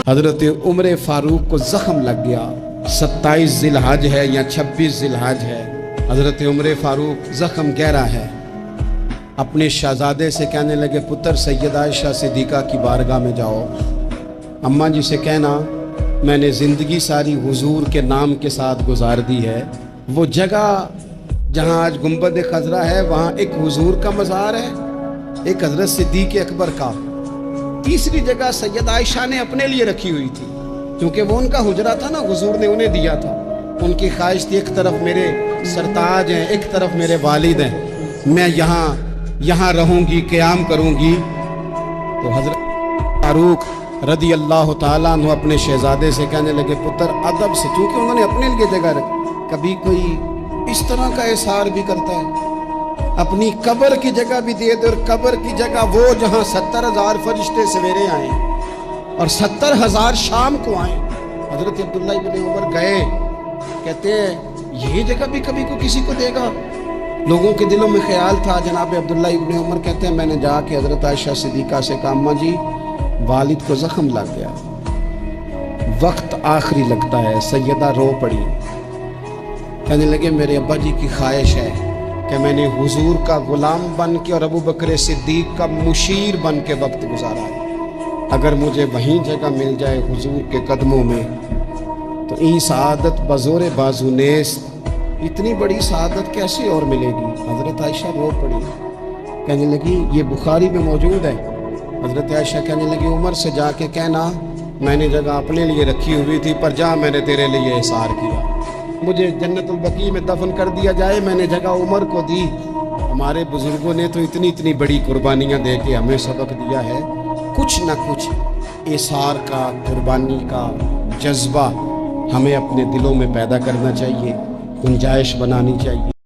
حضرت عمر فاروق کو زخم لگ گیا، 27 ذی الحج ہے یا 26 ذی الحج ہے، حضرت عمر فاروق زخم گہرا ہے، اپنے شہزادے سے کہنے لگے پتر سیدہ عائشہ صدیقہ کی بارگاہ میں جاؤ، اماں جی سے کہنا میں نے زندگی ساری حضور کے نام کے ساتھ گزار دی ہے، وہ جگہ جہاں آج گنبد خضرا ہے وہاں ایک حضور کا مزار ہے، ایک حضرت صدیق اکبر کا، تیسری جگہ سیدہ عائشہ نے اپنے لیے رکھی ہوئی تھی کیونکہ وہ ان کا حجرہ تھا نا، حضور نے انہیں دیا تھا، ان کی خواہش تھی ایک طرف میرے سرتاج ہیں ایک طرف میرے والد ہیں، میں یہاں رہوں گی قیام کروں گی۔ تو حضرت فاروق رضی اللہ تعالیٰ عنہ اپنے شہزادے سے کہنے لگے پتر ادب سے، چونکہ انہوں نے اپنے لیے جگہ رکھی، کبھی کوئی اس طرح کا احسار بھی کرتا ہے اپنی قبر کی جگہ بھی دے دے، اور قبر کی جگہ وہ جہاں 70,000 فرشتے سویرے آئیں اور 70,000 شام کو آئیں۔ حضرت عبداللہ ابن عمر گئے، کہتے ہیں یہی جگہ بھی کبھی کو کسی کو دے گا؟ لوگوں کے دلوں میں خیال تھا۔ جناب عبداللہ ابن عمر کہتے ہیں میں نے جا کے حضرت عائشہ صدیقہ سے کہا اماں جی والد کو زخم لگ گیا، وقت آخری لگتا ہے۔ سیدہ رو پڑی، کہنے لگے میرے ابا جی کی خواہش ہے کہ میں نے حضور کا غلام بن کے اور ابو بکر صدیق کا مشیر بن کے وقت گزارا ہے، اگر مجھے وہیں جگہ مل جائے حضور کے قدموں میں تو این سعادت بزور بازو نیست، اتنی بڑی سعادت کیسے اور ملے گی؟ حضرت عائشہ رو پڑی، کہنے لگی یہ بخاری میں موجود ہے۔ حضرت عائشہ کہنے لگی عمر سے جا کے کہنا میں نے جگہ اپنے لیے رکھی ہوئی تھی پر جا میں نے تیرے لیے احسار کیا، مجھے جنت البقیع میں دفن کر دیا جائے، میں نے جگہ عمر کو دی۔ ہمارے بزرگوں نے تو اتنی بڑی قربانیاں دے کے ہمیں سبق دیا ہے، کچھ نہ کچھ احسار کا قربانی کا جذبہ ہمیں اپنے دلوں میں پیدا کرنا چاہیے، گنجائش بنانی چاہیے۔